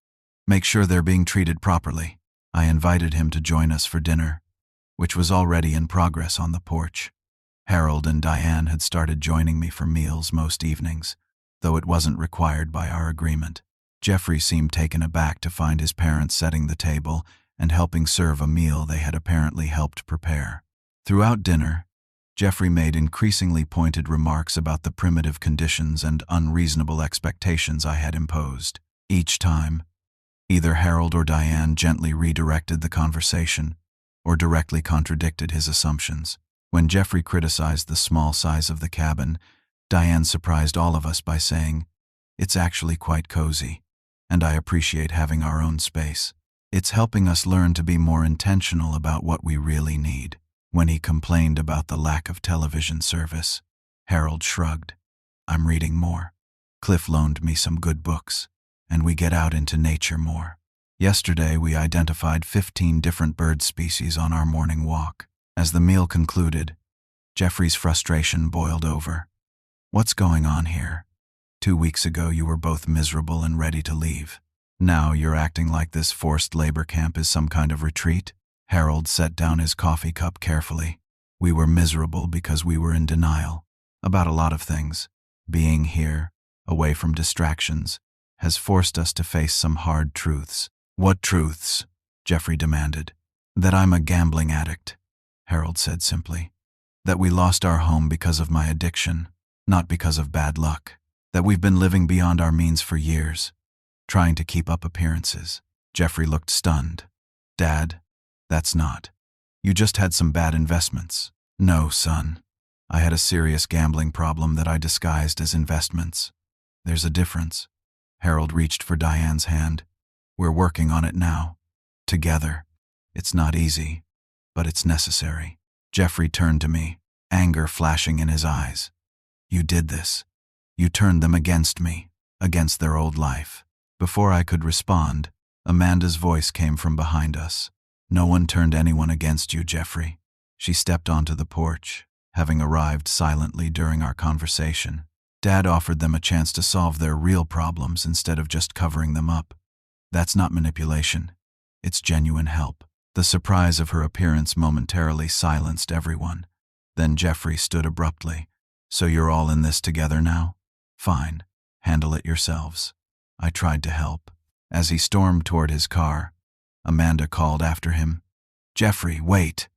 "Make sure they're being treated properly." I invited him to join us for dinner, which was already in progress on the porch. Harold and Diane had started joining me for meals most evenings, though it wasn't required by our agreement. Jeffrey seemed taken aback to find his parents setting the table and helping serve a meal they had apparently helped prepare. Throughout dinner, Jeffrey made increasingly pointed remarks about the primitive conditions and unreasonable expectations I had imposed. Each time, either Harold or Diane gently redirected the conversation or directly contradicted his assumptions. When Jeffrey criticized the small size of the cabin, Diane surprised all of us by saying, "It's actually quite cozy, and I appreciate having our own space. It's helping us learn to be more intentional about what we really need." When he complained about the lack of television service, Harold shrugged. "I'm reading more. Cliff loaned me some good books, and we get out into nature more." Yesterday we identified 15 different bird species on our morning walk. As the meal concluded, Jeffrey's frustration boiled over. "What's going on here? 2 weeks ago you were both miserable and ready to leave. Now you're acting like this forced labor camp is some kind of retreat." Harold set down his coffee cup carefully. "We were miserable because we were in denial about a lot of things. Being here, away from distractions, has forced us to face some hard truths." "What truths?" Jeffrey demanded. "That I'm a gambling addict," Harold said simply. "That we lost our home because of my addiction, not because of bad luck. That we've been living beyond our means for years, trying to keep up appearances." Jeffrey looked stunned. "Dad, that's not. You just had some bad investments." "No, son. I had a serious gambling problem that I disguised as investments. There's a difference." Harold reached for Diane's hand. "We're working on it now. Together. It's not easy, but it's necessary." Jeffrey turned to me, anger flashing in his eyes. "You did this. You turned them against me, against their old life." Before I could respond, Amanda's voice came from behind us. "No one turned anyone against you, Jeffrey." She stepped onto the porch, having arrived silently during our conversation. Dad offered them a chance to solve their real problems instead of just covering them up. That's not manipulation. It's genuine help. The surprise of her appearance momentarily silenced everyone. Then Jeffrey stood abruptly. So you're all in this together now? Fine. Handle it yourselves. I tried to help. As he stormed toward his car, Amanda called after him, "Jeffrey, wait!"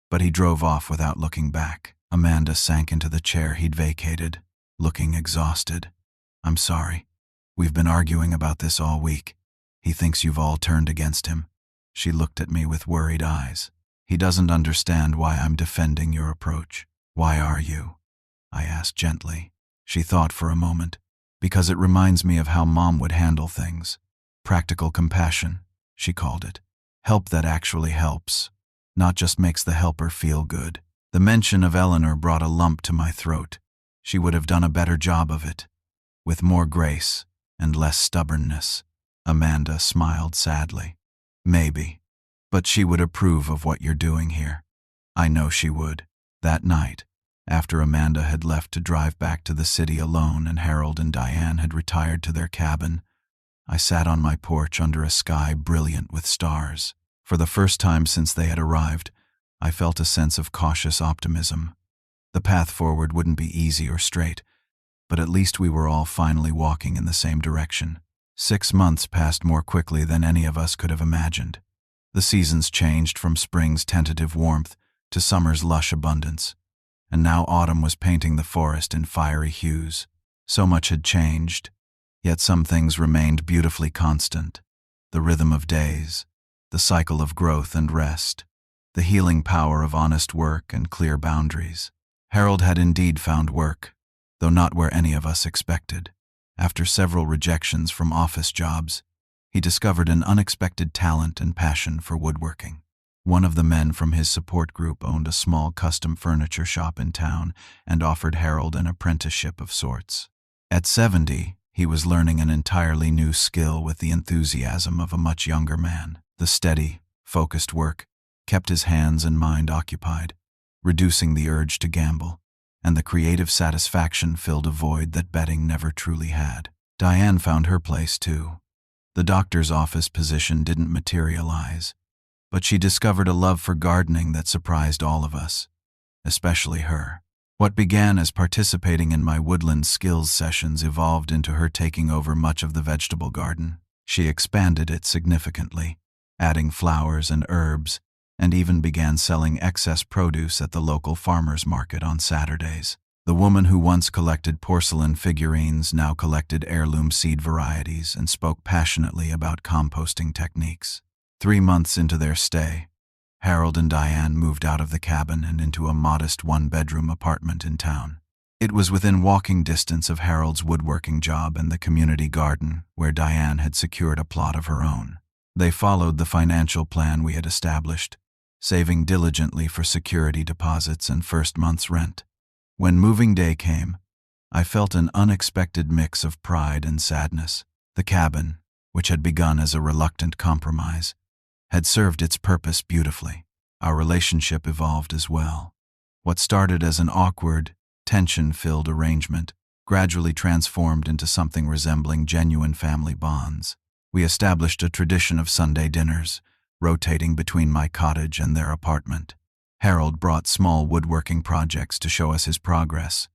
But he drove off without looking back. Amanda sank into the chair he'd vacated, looking exhausted. "I'm sorry. We've been arguing about this all week. He thinks you've all turned against him." She looked at me with worried eyes. "He doesn't understand why I'm defending your approach." "Why are you?" I asked gently. She thought for a moment. "Because it reminds me of how Mom would handle things. Practical compassion, she called it. Help that actually helps, not just makes the helper feel good." The mention of Eleanor brought a lump to my throat. She would have done a better job of it, with more grace and less stubbornness. Amanda smiled sadly. "Maybe, but she would approve of what you're doing here." "I know she would." That night, after Amanda had left to drive back to the city alone and Harold and Diane had retired to their cabin, I sat on my porch under a sky brilliant with stars. For the first time since they had arrived, I felt a sense of cautious optimism. The path forward wouldn't be easy or straight, but at least we were all finally walking in the same direction. 6 months passed more quickly than any of us could have imagined. The seasons changed from spring's tentative warmth to summer's lush abundance, and now autumn was painting the forest in fiery hues. So much had changed, yet some things remained beautifully constant. The rhythm of days, the cycle of growth and rest, the healing power of honest work and clear boundaries. Harold had indeed found work, though not where any of us expected. After several rejections from office jobs, he discovered an unexpected talent and passion for woodworking. One of the men from his support group owned a small custom furniture shop in town and offered Harold an apprenticeship of sorts. At 70, he was learning an entirely new skill with the enthusiasm of a much younger man. The steady, focused work kept his hands and mind occupied, reducing the urge to gamble, and the creative satisfaction filled a void that betting never truly had. Diane found her place too. The doctor's office position didn't materialize, but she discovered a love for gardening that surprised all of us, especially her. What began as participating in my woodland skills sessions evolved into her taking over much of the vegetable garden. She expanded it significantly, adding flowers and herbs, and even began selling excess produce at the local farmers market on Saturdays. The woman who once collected porcelain figurines now collected heirloom seed varieties and spoke passionately about composting techniques. 3 months into their stay, Harold and Diane moved out of the cabin and into a modest one-bedroom apartment in town. It was within walking distance of Harold's woodworking job and the community garden, where Diane had secured a plot of her own. They followed the financial plan we had established, saving diligently for security deposits and first month's rent. When moving day came, I felt an unexpected mix of pride and sadness. The cabin, which had begun as a reluctant compromise, had served its purpose beautifully. Our relationship evolved as well. What started as an awkward, tension-filled arrangement gradually transformed into something resembling genuine family bonds. We established a tradition of Sunday dinners, rotating between my cottage and their apartment. Harold brought small woodworking projects to show us his progress,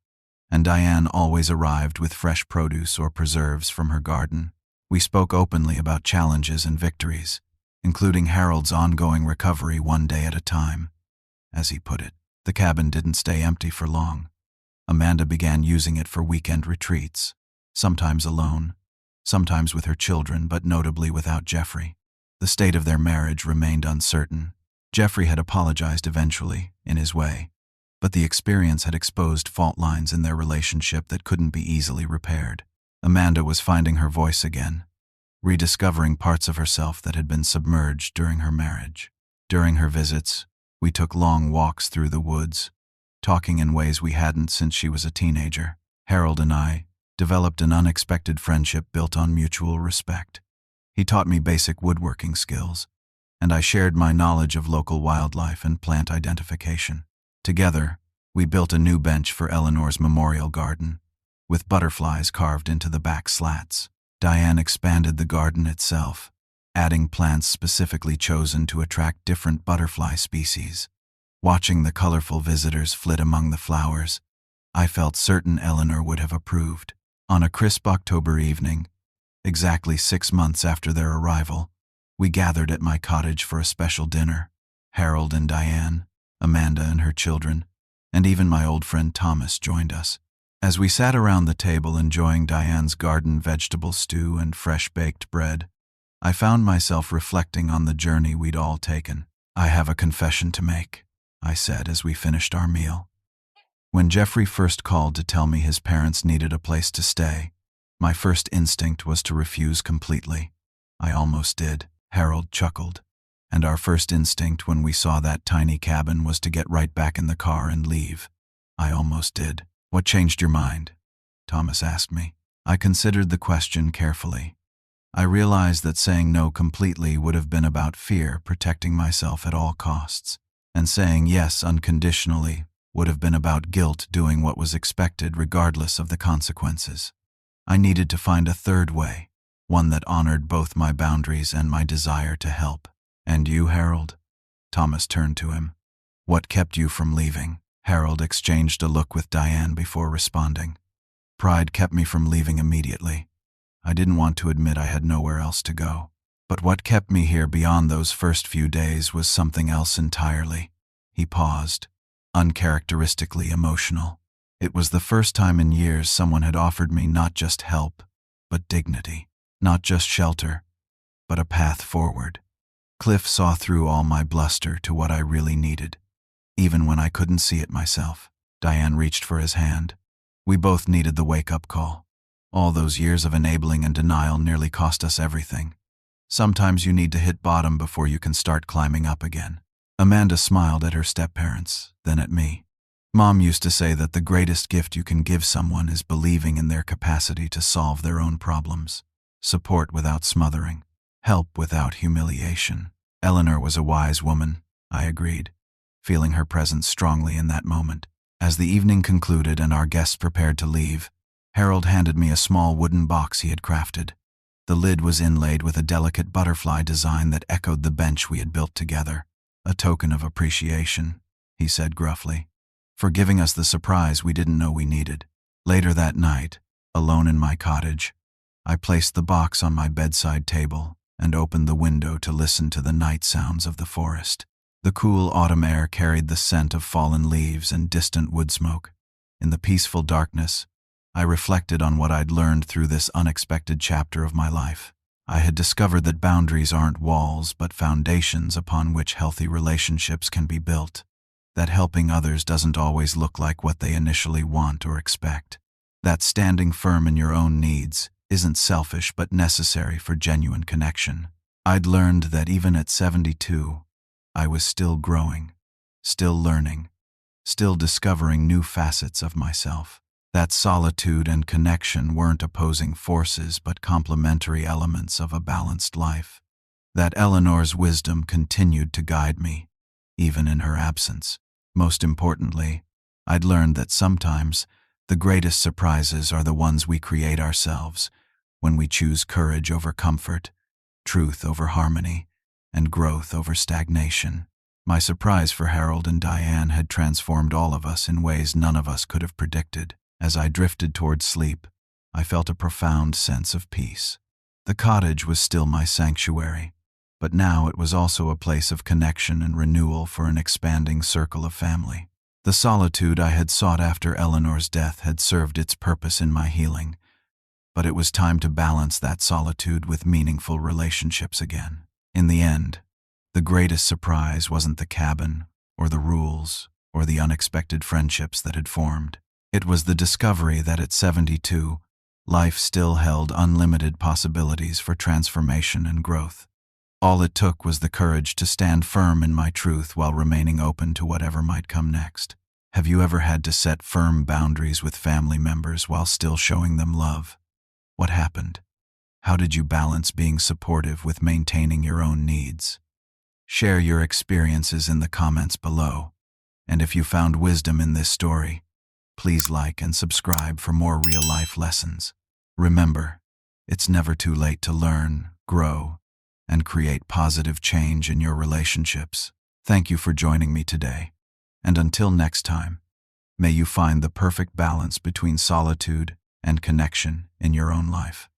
and Diane always arrived with fresh produce or preserves from her garden. We spoke openly about challenges and victories, including Harold's ongoing recovery one day at a time. As he put it, the cabin didn't stay empty for long. Amanda began using it for weekend retreats, sometimes alone, sometimes with her children, but notably without Jeffrey. The state of their marriage remained uncertain. Jeffrey had apologized eventually, in his way, but the experience had exposed fault lines in their relationship that couldn't be easily repaired. Amanda was finding her voice again, rediscovering parts of herself that had been submerged during her marriage. During her visits, we took long walks through the woods, talking in ways we hadn't since she was a teenager. Harold and I developed an unexpected friendship built on mutual respect. He taught me basic woodworking skills, and I shared my knowledge of local wildlife and plant identification. Together, we built a new bench for Eleanor's memorial garden, with butterflies carved into the back slats. Diane expanded the garden itself, adding plants specifically chosen to attract different butterfly species. Watching the colorful visitors flit among the flowers, I felt certain Eleanor would have approved. On a crisp October evening, exactly 6 months after their arrival, we gathered at my cottage for a special dinner. Harold and Diane, Amanda and her children, and even my old friend Thomas joined us. As we sat around the table enjoying Diane's garden vegetable stew and fresh-baked bread, I found myself reflecting on the journey we'd all taken. "I have a confession to make," I said as we finished our meal. When Jeffrey first called to tell me his parents needed a place to stay, my first instinct was to refuse completely. I almost did. Harold chuckled. And our first instinct when we saw that tiny cabin was to get right back in the car and leave. I almost did. "What changed your mind?" Thomas asked me. I considered the question carefully. I realized that saying no completely would have been about fear, protecting myself at all costs, and saying yes unconditionally would have been about guilt, doing what was expected regardless of the consequences. I needed to find a third way, one that honored both my boundaries and my desire to help. "And you, Harold?" Thomas turned to him. "What kept you from leaving?" Harold exchanged a look with Diane before responding. "Pride kept me from leaving immediately. I didn't want to admit I had nowhere else to go. But what kept me here beyond those first few days was something else entirely." He paused, uncharacteristically emotional. It was the first time in years someone had offered me not just help, but dignity. Not just shelter, but a path forward. Cliff saw through all my bluster to what I really needed, even when I couldn't see it myself. Diane reached for his hand. We both needed the wake-up call. All those years of enabling and denial nearly cost us everything. Sometimes you need to hit bottom before you can start climbing up again. Amanda smiled at her step-parents, then at me. "Mom used to say that the greatest gift you can give someone is believing in their capacity to solve their own problems. Support without smothering. Help without humiliation." Eleanor was a wise woman, I agreed, feeling her presence strongly in that moment. As the evening concluded and our guests prepared to leave, Harold handed me a small wooden box he had crafted. The lid was inlaid with a delicate butterfly design that echoed the bench we had built together. "A token of appreciation," he said gruffly, "for giving us the surprise we didn't know we needed." Later that night, alone in my cottage, I placed the box on my bedside table and opened the window to listen to the night sounds of the forest. The cool autumn air carried the scent of fallen leaves and distant wood smoke. In the peaceful darkness, I reflected on what I'd learned through this unexpected chapter of my life. I had discovered that boundaries aren't walls but foundations upon which healthy relationships can be built. That helping others doesn't always look like what they initially want or expect. That standing firm in your own needs isn't selfish but necessary for genuine connection. I'd learned that even at 72, I was still growing, still learning, still discovering new facets of myself. That solitude and connection weren't opposing forces but complementary elements of a balanced life. That Eleanor's wisdom continued to guide me, even in her absence. Most importantly, I'd learned that sometimes the greatest surprises are the ones we create ourselves, when we choose courage over comfort, truth over harmony, and growth over stagnation. My surprise for Harold and Diane had transformed all of us in ways none of us could have predicted. As I drifted toward sleep, I felt a profound sense of peace. The cottage was still my sanctuary, but now it was also a place of connection and renewal for an expanding circle of family. The solitude I had sought after Eleanor's death had served its purpose in my healing, but it was time to balance that solitude with meaningful relationships again. In the end, the greatest surprise wasn't the cabin, or the rules, or the unexpected friendships that had formed. It was the discovery that at 72, life still held unlimited possibilities for transformation and growth. All it took was the courage to stand firm in my truth while remaining open to whatever might come next. Have you ever had to set firm boundaries with family members while still showing them love? What happened? How did you balance being supportive with maintaining your own needs? Share your experiences in the comments below. And if you found wisdom in this story, Please like and subscribe for more real-life lessons. Remember, it's never too late to learn, grow, and create positive change in your relationships. Thank you for joining me today. And until next time, may you find the perfect balance between solitude and connection in your own life.